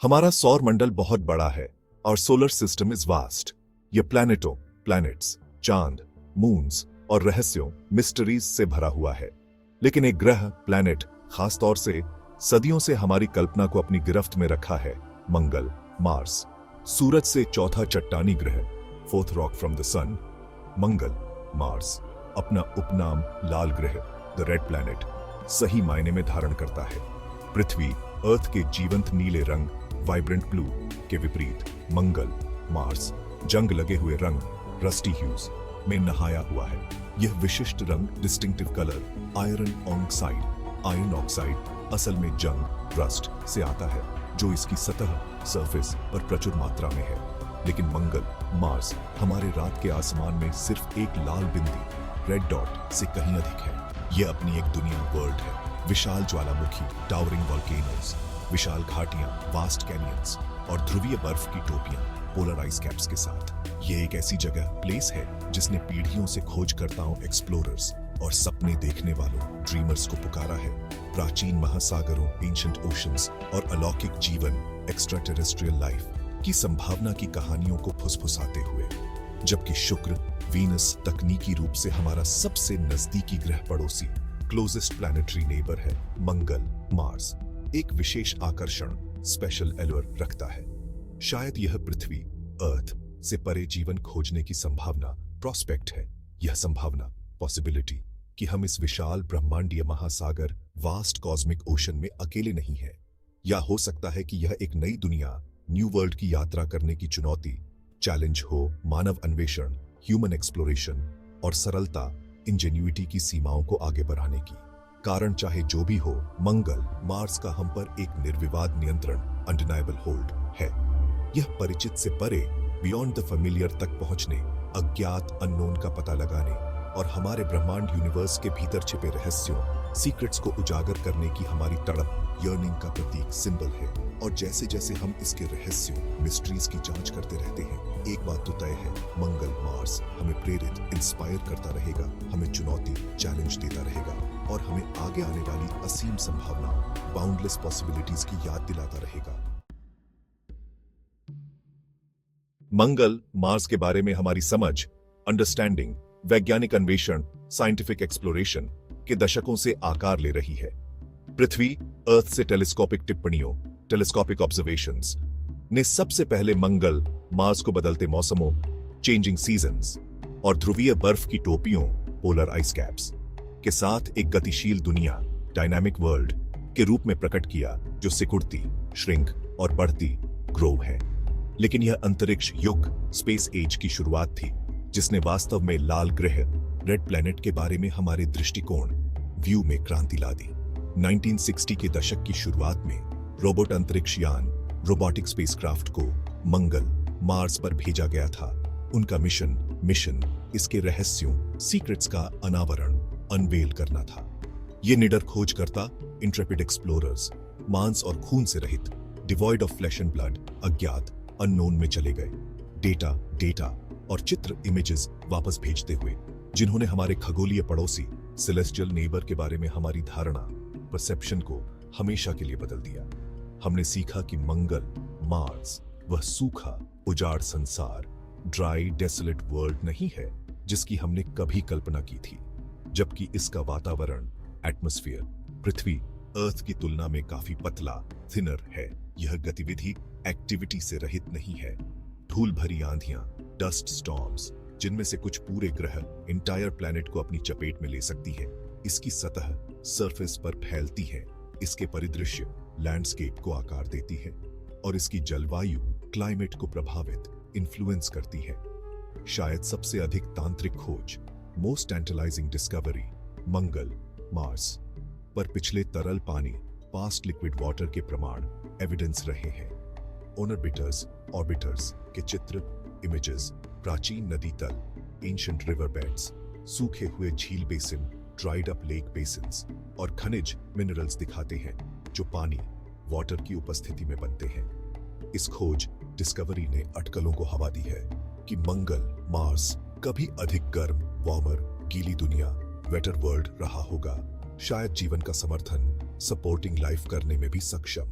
हमारा सौर मंडल बहुत बड़ा है और सोलर सिस्टम इज वास्ट। ये प्लैनेटों, प्लैनेट्स, चांद, मून्स और रहस्यों, मिस्टरीज से भरा हुआ है। लेकिन एक ग्रह, प्लैनेट, खासतौर से सदियों से हमारी कल्पना को अपनी गिरफ्त में रखा है, मंगल, मार्स। सूरज से चौथा चट्टानी ग्रह, fourth rock from the sun. मंगल, मार्स अपना उपनाम लाल ग्रह, द रेड प्लैनेट, सही मायने में धारण करता है। पृथ्वी, अर्थ के जीवंत नीले रंग, वाइब्रेंट ब्लू के विपरीत मंगल, मार्स जंग लगे हुए रंग, रस्टी ह्यूज में नहाया हुआ है। यह विशिष्ट रंग, डिस्टिंक्टिव कलर, आयरन ऑक्साइड असल में जंग, रस्ट से आता है, जो इसकी सतह, सरफेस पर प्रचुर मात्रा में है। लेकिन मंगल, मार्स हमारे रात के आसमान में सिर्फ एक लाल बिंदी, रेड डॉट से कहीं अधिक है। यह अपनी एक दुनिया, वर्ल्ड है। विशाल ज्वालामुखी, टावरिंग वॉल्केनोज, विशाल घाटियां, वास्ट कैनियंस और ध्रुवीय बर्फ की टोपियां, पोलर आइस कैप्स के साथ। ये एक ऐसी जगह, प्लेस है जिसने पीढ़ियों से खोजकर्ताओं, एक्सप्लोरर्स और सपने देखने वालों, ड्रीमर्स को पुकारा है। प्राचीन महासागरों, एंशिएंट ओशंस और अलौकिक जीवन, एक्स्ट्रा टेरेस्ट्रियल लाइफ की संभावना की कहानियों को फुसफुसाते हुए। जबकि शुक्र, वीनस तकनीकी रूप से हमारा सबसे नजदीकी ग्रह पड़ोसी, क्लोजेस्ट प्लैनेटरी नेबर है, मंगल, मार्स एक विशेष आकर्षण, स्पेशल एलुअर रखता है। शायद यह पृथ्वी, अर्थ से परे जीवन खोजने की संभावना, प्रोस्पेक्ट है। यह संभावना, पॉसिबिलिटी, कि हम इस विशाल ब्रह्मांडीय महासागर, वास्ट कॉस्मिक ओशन में अकेले नहीं हैं। या हो सकता है कि यह एक नई दुनिया, न्यू वर्ल्ड की यात्रा करने की चुनौती, चैलेंज हो, मानव अन्वेषण, ह्यूमन एक्सप्लोरेशन और सरलता, इंजेन्युइटी की सीमाओं को आगे बढ़ाने की। कारण चाहे जो भी हो, मंगल, मार्स का हम पर एक निर्विवाद नियंत्रण, अनडिनाएबल होल्ड है। यह परिचित से परे, बियॉन्ड द फैमिलियर तक पहुंचने, अज्ञात, अननोन का पता लगाने और हमारे ब्रह्मांड यूनिवर्स के भीतर छिपे रहस्यों, सीक्रेट्स को उजागर करने की हमारी तड़प, यर्निंग का प्रतीक, सिंबल है। और जैसे जैसे हम इसके रहस्यों, मिस्ट्रीज की जांच करते रहते हैं, एक बात तो तय है, मंगल, मार्स हमें प्रेरित, इंस्पायर करता रहेगा, हमें चुनौती, चैलेंज देता रहेगा और हमें आगे आने वाली असीम संभावनाओं, बाउंडलेस पॉसिबिलिटीज की याद दिलाता रहेगा। मंगल, मार्स के बारे में हमारी समझ, अंडरस्टैंडिंग, वैज्ञानिक अन्वेषण, साइंटिफिक एक्सप्लोरेशन के दशकों से आकार ले रही है। पृथ्वी, अर्थ से टेलीस्कोपिक टिप्पणियों, टेलीस्कोपिक ऑब्जर्वेशंस ने सबसे पहले मंगल, मार्स को बदलते मौसमों, चेंजिंग सीजन्स और ध्रुवीय बर्फ की टोपियों, पोलर आइस कैप्स के साथ एक गतिशील दुनिया, डायनामिक वर्ल्ड के रूप में प्रकट किया, जो सिकुड़ती, श्रिंक और बढ़ती, ग्रो है। लेकिन यह अंतरिक्ष युग, स्पेस एज की शुरुआत थी, जिसने वास्तव में लाल ग्रह, रेड प्लैनेट के बारे में हमारे दृष्टिकोण, व्यू में क्रांति ला दी। 1960 के दशक की शुरुआत में रोबोट अंतरिक्ष यान, रोबोटिक स्पेसक्राफ्ट को मंगल, मार्स पर भेजा गया था। उनका मिशन इसके रहस्यों, सीक्रेट्स का अनावरण, अनवेल करना था। ये निडर खोजकर्ता, इंट्रेपिड एक्सप्लोरर्स, मांस और खून से रहित, devoid of flash and blood, अज्ञात, अननोन में चले गए, डेटा और चित्र, इमेजेस वापस भेजते हुए, जिन्होंने हमारे खगोलीय पड़ोसी, सेलेस्टियल नेबर के बारे में हमारी धारणा, परसेप्शन को हमेशा के लिए बदल दिया। हमने सीखा कि मंगल, मार्स वह सूखा, उजाड़ संसार, ड्राई, डेसोलेट वर्ल्ड नहीं है जिसकी हमने कभी कल्पना की थी। जबकि इसका वातावरण, एटमॉस्फेयर, पृथ्वी, अर्थ की तुलना में काफी पतला, थिनर है। यह गतिविधि, एक्टिविटी से रहित नहीं है। धूल भरी आंधियां, डस्ट स्टॉर्म्स, जिनमें से कुछ पूरे ग्रह, इंटायर प्लैनेट को अपनी चपेट में ले सकती है, इसकी सतह, सरफेस पर फैलती है। इसके परिदृश्य, लैंडस्केप को आकार देती है और इसकी जलवायु, क्लाइमेट को प्रभावित, इन्फ्लुएंस करती है। शायद सबसे अधिक तांत्रिक खोज, मोस्ट टैंटलाइजिंग डिस्कवरी, मंगल, मार्स पर पिछले तरल पानी, पास्ट लिक्विड वाटर के प्रमाण, एविडेंस रहे हैं। ऑर्बिटर्स के चित्र, इमेजेस, प्राचीन नदी तल, एंशिएंट रिवर बेड्स, सूखे हुए झील basin, dried up lake basins और खनिज, मिनरल्स दिखाते हैं, जो पानी, वाटर की उपस्थिति में बनते हैं। इस खोज, डिस्कवरी ने अटकलों को हवा दी है कि मंगल, मार्स कभी अधिक गर्म, वार्मर, गीली दुनिया, वेटर वर्ल्ड रहा होगा, शायद जीवन का समर्थन, सपोर्टिंग लाइफ करने में भी सक्षम।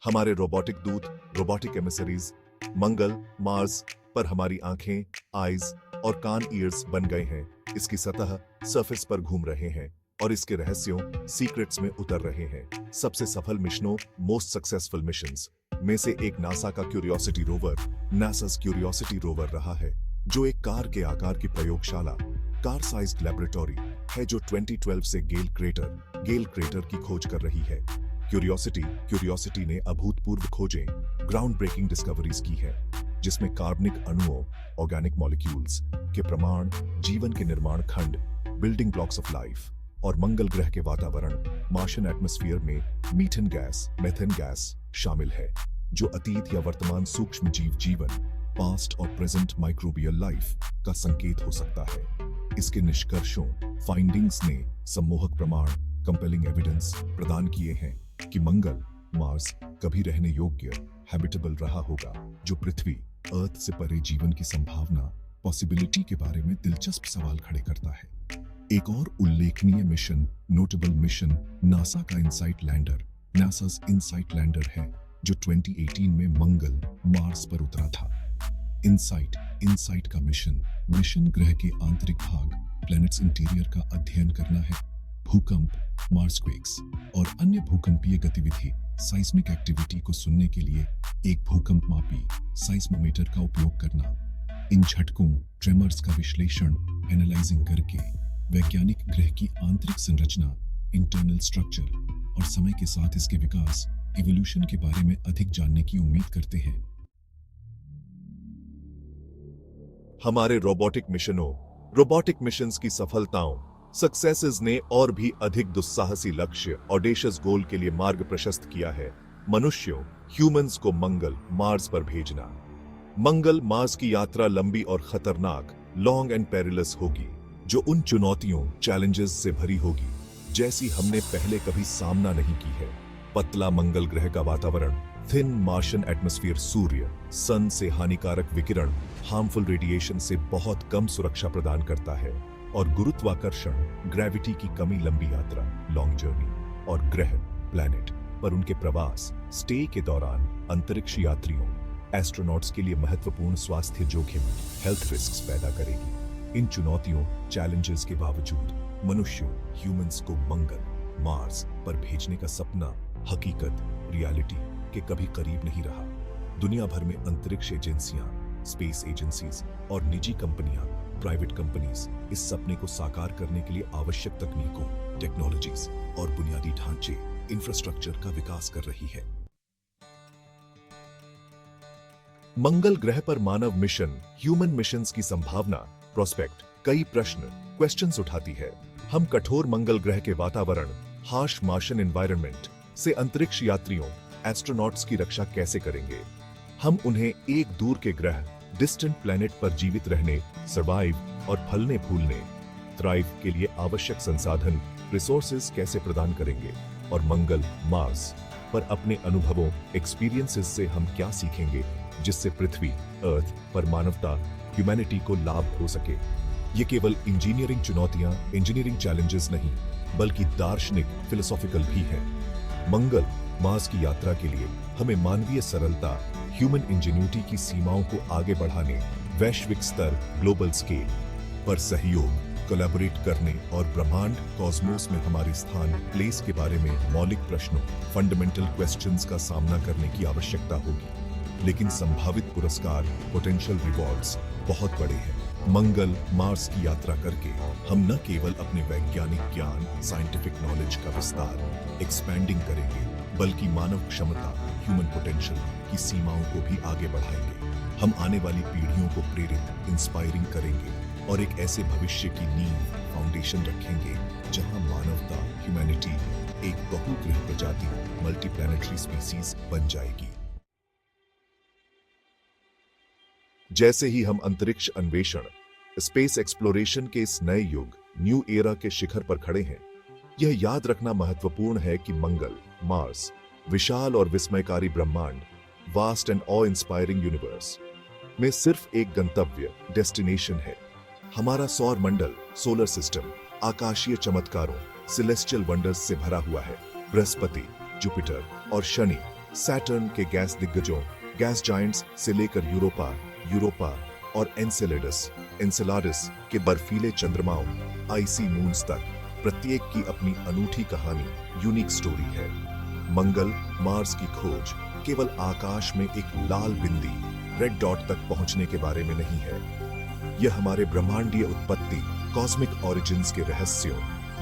हमारे रोबोटिक दूत, रोबोटिक एमिसरीज मंगल, मार्स पर हमारी आंखें, आईज और कान, ईयर्स बन गए हैं। इसकी सतह, सरफेस पर घूम रहे हैं और इसके रहस्यों, सीक्रेट्स में उतर रहे हैं। सबसे सफल मिशनों, मोस्ट सक्सेसफुल मिशंस में से एक नासा का curiosity rover, NASA's curiosity rover रहा है, जो एक कार के आकार की प्रयोगशाला, कार साइज्ड लैबोरेटरी है, जो 2012 से गेल क्रेटर की खोज कर रही है। क्यूरियोसिटी ने अभूतपूर्व खोजें, ग्राउंड ब्रेकिंग डिस्कवरीज की है, जिसमें कार्बनिक अणुओं, ऑर्गेनिक मॉलिक्यूल्स के प्रमाण, जीवन के निर्माण खंड, बिल्डिंग ब्लॉक्स ऑफ लाइफ और मंगल ग्रह के वातावरण, मार्शियन एटमॉस्फेयर में मीथेन गैस शामिल है, जो अतीत या वर्तमान सूक्ष्म जीवन, पास्ट और प्रेजेंट माइक्रोबियल लाइफ का संकेत हो सकता है। इसके निष्कर्षों, फाइंडिंग्स ने सम्मोहक प्रमाण, कंपेलिंग एविडेंस प्रदान किए हैं कि मंगल, मार्स कभी रहने योग्य, हैबिटेबल रहा होगा, जो पृथ्वी, अर्थ से परे जीवन की संभावना, पॉसिबिलिटी के बारे में दिलचस्प सवाल खड़े करता है। एक और उल्लेखनीय मिशन, नोटेबल मिशन, नासा का नासा's इनसाइट लैंडर है, जो 2018 में मंगल, मार्स पर उतरा था। इनसाइट का मिशन ग्रह के आंतरिक भाग, प्लैनेट्स इंटीरियर का अध्ययन करना है। भूकंप, मार्सक्वेक्स और अन्य भूकंपीय गतिविधि, साइस्मिक एक्टिविटी को सुनने के लिए एक भूकंप मापी साइस्मोमीटर का उपयोग करना। इन झटकों, ट्रेमर्स का विश्लेषण, एनालाइजिंग करके वैज्ञानिक ग्रह की आंतरिक संरचना, इंटरनल स्ट्रक्चर और समय के साथ इसके विकास, इवोल्यूशन के बारे में अधिक जानने की उम्मीद करते हैं। हमारे रोबोटिक मिशंस की सफलताओं, सक्सेसेस ने और भी अधिक दुस्साहसी लक्ष्य, ऑडेशियस गोल के लिए मार्ग प्रशस्त किया है। मनुष्यों, ह्यूमंस को मंगल, मार्स पर भेजना। मंगल, मार्स की यात्रा लंबी और खतरनाक, लॉन्ग एंड पेरिलस होगी, जो उन चुनौतियों, चैलेंजेस से भरी होगी जैसी हमने पहले कभी सामना नहीं की है। पतला मंगल ग्रह का वातावरण, थिन मार्शियन एटमॉस्फेयर, सूर्य, सन से हानिकारक विकिरण, हार्मफुल रेडिएशन से बहुत कम सुरक्षा प्रदान करता है, और गुरुत्वाकर्षण, ग्रेविटी की कमी, लंबी यात्रा, लॉन्ग जर्नी, और ग्रह, प्लैनेट पर उनके प्रवास, स्टे के दौरान अंतरिक्ष यात्रियों, एस्ट्रोनॉट्स के लिए महत्वपूर्ण स्वास्थ्य जोखिम, हेल्थ रिस्क्स पैदा करेगी। इन चुनौतियों, चैलेंजेस के बावजूद मनुष्यों, ह्यूमंस को मंगल, मार्स पर भेजने का सपना हकीकत, रियलिटी के कभी करीब नहीं रहा। दुनिया भर में अंतरिक्ष एजेंसियां, स्पेस एजेंसीज और निजी कंपनियां, प्राइवेट कंपनीज इस सपने को साकार करने के लिए आवश्यक तकनीकों, टेक्नोलॉजीज और बुनियादी ढांचे, इंफ्रास्ट्रक्चर का विकास कर रही है। मंगल ग्रह पर मानव मिशन, ह्यूमन मिशंस की संभावना, प्रोस्पेक्ट, कई क्वेश्चंस उठाती है। हम कठोर मंगल ग्रह के वातावरण, हार्श मार्शियन एनवायरनमेंट से अंतरिक्ष यात्रियों, एस्ट्रोनॉट्स की रक्षा कैसे करेंगे? हम उन्हें एक दूर के ग्रह, डिस्टेंट प्लैनेट पर जीवित रहने, सर्वाइव और फलने फूलने, थ्राइव के लिए आवश्यक संसाधन, रिसोर्सेज कैसे प्रदान करेंगे? और मंगल, मार्स पर अपने अनुभवों, एक्सपीरियंसेस से हम क्या सीखेंगे जिससे पृथ्वी, अर्थ पर मानवता, ह्यूमैनिटी को लाभ हो सके? ये केवल इंजीनियरिंग चैलेंजेस नहीं, बल्कि दार्शनिक, फिलोसॉफिकल भी है। मंगल, मार्स की यात्रा के लिए हमें मानवीय सरलता, ह्यूमन इंजेन्यूटी की सीमाओं को आगे बढ़ाने, वैश्विक स्तर, ग्लोबल स्केल पर सहयोग, कोलैबोरेट करने और ब्रह्मांड, कॉस्मोस में हमारे स्थान, प्लेस के बारे में मौलिक प्रश्नों, फंडामेंटल क्वेश्चंस का सामना करने की आवश्यकता होगी। लेकिन संभावित पुरस्कार, पोटेंशियल रिवॉर्ड्स बहुत बड़े हैं। मंगल, मार्स की यात्रा करके हम न केवल अपने वैज्ञानिक ज्ञान, साइंटिफिक नॉलेज का विस्तार, एक्सपैंडिंग करेंगे, बल्कि मानव क्षमता, ह्यूमन पोटेंशियल की सीमाओं को भी आगे बढ़ाएंगे। हम आने वाली पीढ़ियों को प्रेरित, इंस्पायरिंग करेंगे और एक ऐसे भविष्य की नींव, फाउंडेशन रखेंगे जहां मानवता, ह्यूमैनिटी एक बहुग्रह प्रजाति, मल्टीप्लैनेटरी स्पीसीज बन जाएगी। जैसे ही हम अंतरिक्ष अन्वेषण, स्पेस एक्सप्लोरेशन के इस नए युग, न्यू एरा के शिखर पर खड़े हैं, यह याद रखना महत्वपूर्ण है कि मंगल, मार्स, विशाल और विस्मयकारी ब्रह्मांड, vast and of inspiring universe में सिर्फ एक गंतव्य, डेस्टिनेशन है। हमारा सौर मंडल, सोलर सिस्टम, आकाशीय चमत्कारों, सेलेस्टियल वंडर्स से भरा हुआ है। बृहस्पति, जुपिटर और शनि सैटर्न के गैस दिग्गजों, गैस जायंट्स से लेकर यूरोपा और एनसेलाडस के बर्फीले चंद्रमाओं, आईसी मून्स तक, प्रत्येक की अपनी अनूठी कहानी, यूनिक स्टोरी है। मंगल, मार्स की खोज केवल आकाश में एक लाल बिंदी, रेड डॉट तक पहुंचने के बारे में नहीं है। यह हमारे ब्रह्मांडीय उत्पत्ति, कॉस्मिक ऑरिजिन्स के रहस्यों,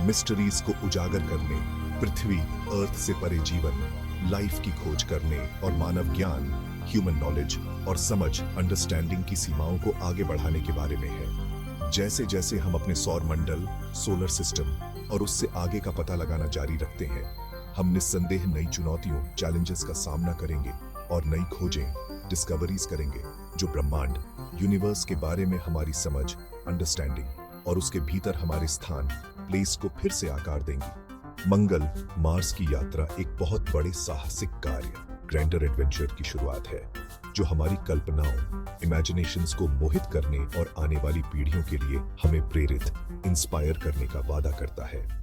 मिस्टरीज को उजागर करने, पृथ्वी अर्थ से परे जीवन, लाइफ की खोज करने और मानव ज्ञान, ह्यूमन नॉलेज और समझ, अंडरस्टैंडिंग की सीमाओं को आगे बढ़ाने के बारे में है। जैसे जैसे हम अपने सौर मंडल, सोलर सिस्टम और उससे आगे का पता लगाना जारी रखते हैं, हम निस्संदेह नई चुनौतियों, चैलेंजेस का सामना करेंगे और नई खोजें, डिस्कवरीज करेंगे जो ब्रह्मांड, यूनिवर्स के बारे में हमारी समझ, अंडरस्टैंडिंग और उसके भीतर हमारे स्थान, प्लेस को फिर से आकार देंगी। मंगल, मार्स की यात्रा एक बहुत बड़े साहसिक कार्य, ग्रैंडर एडवेंचर की शुरुआत है, जो हमारी कल्पनाओं, इमेजिनेशंस को मोहित करने और आने वाली पीढ़ियों के लिए हमें प्रेरित, इंस्पायर करने का वादा करता है।